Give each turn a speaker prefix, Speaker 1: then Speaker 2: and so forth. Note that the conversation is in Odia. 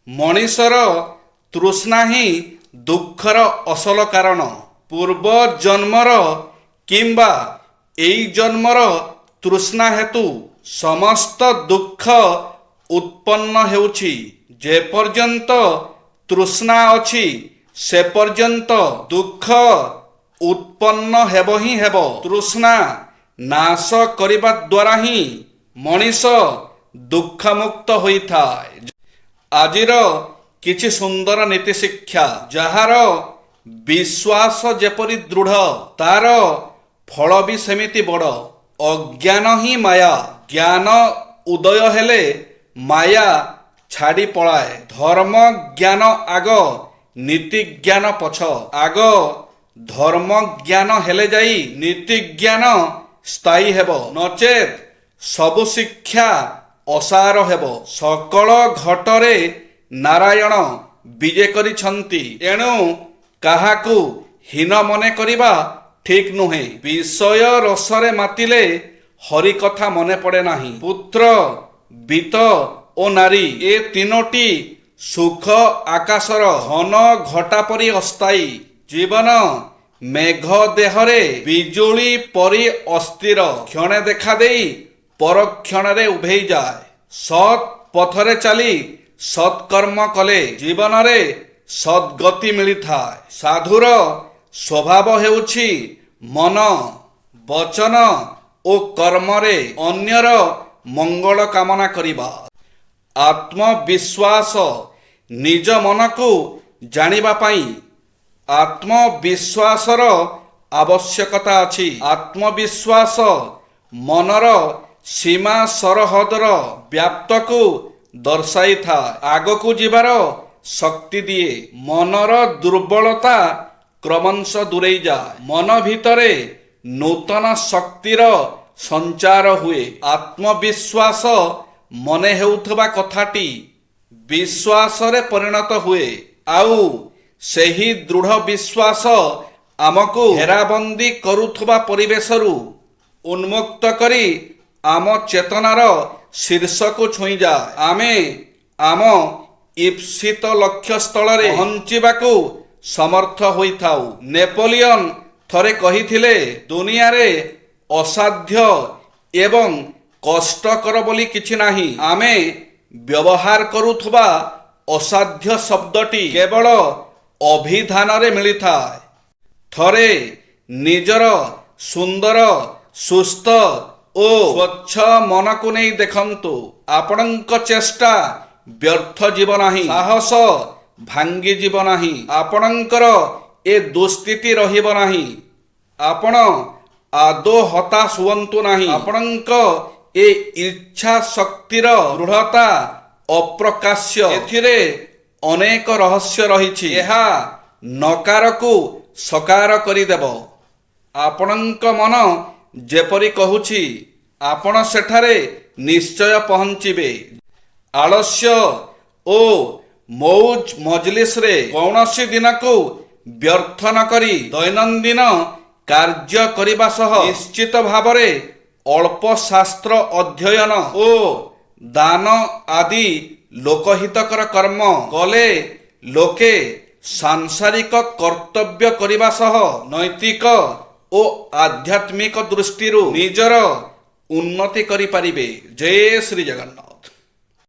Speaker 1: ମଣିଷର ତୃଷ୍ଣା ହିଁ ଦୁଃଖର ଅସଲ କାରଣ। ପୂର୍ବ ଜନ୍ମର କିମ୍ବା ଏଇ ଜନ୍ମର ତୃଷ୍ଣା ହେତୁ ସମସ୍ତ ଦୁଃଖ ଉତ୍ପନ୍ନ ହେଉଛି। ଯେପର୍ଯ୍ୟନ୍ତ ତୃଷ୍ଣା ଅଛି ସେ ପର୍ଯ୍ୟନ୍ତ ଦୁଃଖ ଉତ୍ପନ୍ନ ହେବ ହିଁ ହେବ। ତୃଷ୍ଣା ନାଶ କରିବା ଦ୍ୱାରା ହିଁ ମଣିଷ ଦୁଃଖମୁକ୍ତ ହୋଇଥାଏ। ଆଜିର କିଛି ସୁନ୍ଦର ନୀତି ଶିକ୍ଷା। ଯାହାର ବିଶ୍ୱାସ ଯେପରି ଦୃଢ଼ ତାର ଫଳ ବି ସେମିତି ବଡ଼। ଅଜ୍ଞାନ ହିଁ ମାୟା। ଜ୍ଞାନ ଉଦୟ ହେଲେ ମାୟା ଛାଡ଼ି ପଳାଏ। ଧର୍ମ ଜ୍ଞାନ ଆଗ, ନୀତି ଜ୍ଞାନ ପଛ। ଆଗ ଧର୍ମ ଜ୍ଞାନ ହେଲେ ଯାଇ ନୀତି ଜ୍ଞାନ ସ୍ଥାୟୀ ହେବ, ନଚେତ୍ ସବୁ ଶିକ୍ଷା ଅସାର ହେବ। ସକଳ ଘଟରେ ନାରାୟଣ ବିଜେ କରିଛନ୍ତି, ଏଣୁ କାହାକୁ ହୀନ ମନେ କରିବା ଠିକ୍ ନୁହେଁ। ବିଷୟ ରସରେ ମାତିଲେ ହରି କଥା ମନେ ପଡ଼େ ନାହିଁ। ପୁତ୍ର, ବିତ୍ତ ଓ ନାରୀ ଏ ତିନୋଟି ସୁଖ ଆକାଶର ଘନ ଘଟା ପରି ଅସ୍ଥାୟୀ। ଜୀବନ ମେଘ ଦେହରେ ବିଜୁଳି ପରି ଅସ୍ଥିର। କ୍ଷଣେ ଦେଖାଦେଇ ପରକ୍ଷଣରେ ଉଭେଇଯାଏ। ସତ୍ ପଥରେ ଚାଲି ସତ୍କର୍ମ କଲେ ଜୀବନରେ ସଦ୍ଗତି ମିଳିଥାଏ। ସାଧୁର ସ୍ୱଭାବ ହେଉଛି ମନ, ବଚନ ଓ କର୍ମରେ ଅନ୍ୟର ମଙ୍ଗଳ କାମନା କରିବା। ଆତ୍ମବିଶ୍ୱାସ ନିଜ ମନକୁ ଜାଣିବା ପାଇଁ ଆତ୍ମବିଶ୍ୱାସର ଆବଶ୍ୟକତା ଅଛି। ଆତ୍ମବିଶ୍ୱାସ ମନର ସୀମା ସରହଦର ବ୍ୟାପ୍ତକୁ ଦର୍ଶାଇଥାଏ, ଆଗକୁ ଯିବାର ଶକ୍ତି ଦିଏ। ମନର ଦୁର୍ବଳତା କ୍ରମଶଃ ଦୂରେଇ ଯାଏ। ମନ ଭିତରେ ନୂତନ ଶକ୍ତିର ସଞ୍ଚାର ହୁଏ। ଆତ୍ମବିଶ୍ୱାସ ମନେ ହେଉଥିବା କଥାଟି ବିଶ୍ୱାସରେ ପରିଣତ ହୁଏ, ଆଉ ସେହି ଦୃଢ଼ ବିଶ୍ୱାସ ଆମକୁ ଘେରାବନ୍ଦୀ କରୁଥିବା ପରିବେଶରୁ ଉନ୍ମୁକ୍ତ କରି ଆମ ଚେତନାର ଶୀର୍ଷକୁ ଛୁଇଁଯାଏ। ଆମେ ଆମ ଇପ୍ସିତ ଲକ୍ଷ୍ୟସ୍ଥଳରେ ପହଞ୍ଚିବାକୁ ସମର୍ଥ ହୋଇଥାଉ। ନେପୋଲିଅନ ଥରେ କହିଥିଲେ, ଦୁନିଆରେ ଅସାଧ୍ୟ ଏବଂ କଷ୍ଟକର ବୋଲି କିଛି ନାହିଁ। ଆମେ ବ୍ୟବହାର କରୁଥିବା ଅସାଧ୍ୟ ଶବ୍ଦଟି କେବଳ ଅଭିଧାନରେ ମିଳିଥାଏ। ଥରେ ନିଜର ସୁନ୍ଦର, ସୁସ୍ଥ ଓ ସ୍ୱଚ୍ଛ ମନକୁ ନେଇ ଦେଖନ୍ତୁ। ଆପଣଙ୍କ ଚେଷ୍ଟା ବ୍ୟର୍ଥ ଯିବ ନାହିଁ, ସାହସ ଭାଙ୍ଗି ଯିବ ନାହିଁ, ଆପଣଙ୍କର ଏ ଦୁଃସ୍ଥିତି ରହିବ ନାହିଁ। ଆପଣ ଆଦୌ ହତାଶ ହୁଅନ୍ତୁ ନାହିଁ। ଆପଣଙ୍କ ଏ ଇଚ୍ଛା ଶକ୍ତିର ଦୃଢ଼ତା ଅପ୍ରକାଶ୍ୟ। ଏଥିରେ ଅନେକ ରହସ୍ୟ ରହିଛି। ଏହା ନକାରକୁ ସକାର କରିଦେବ। ଆପଣଙ୍କ ମନ ଯେପରି କହୁଛି ଆପଣ ସେଠାରେ ନିଶ୍ଚୟ ପହଞ୍ଚିବେ। ଆଳସ୍ୟ ଓ ମୌଜ ମଜଲିସରେ କୌଣସି ଦିନକୁ ବ୍ୟର୍ଥ ନ କରି ଦୈନନ୍ଦିନ କାର୍ଯ୍ୟ କରିବା ସହ ନିଶ୍ଚିତ ଭାବରେ ଅଳ୍ପ ଶାସ୍ତ୍ର ଅଧ୍ୟୟନ ଓ ଦାନ ଆଦି ଲୋକହିତକର କର୍ମ କଲେ ଲୋକେ ସାଂସାରିକ କର୍ତ୍ତବ୍ୟ କରିବା ସହ ନୈତିକ ଓ ଆଧ୍ୟାତ୍ମିକ ଦୃଷ୍ଟିରୁ ନିଜର ଉନ୍ନତି କରିପାରିବେ। ଜୟ ଶ୍ରୀ ଜଗନ୍ନାଥ।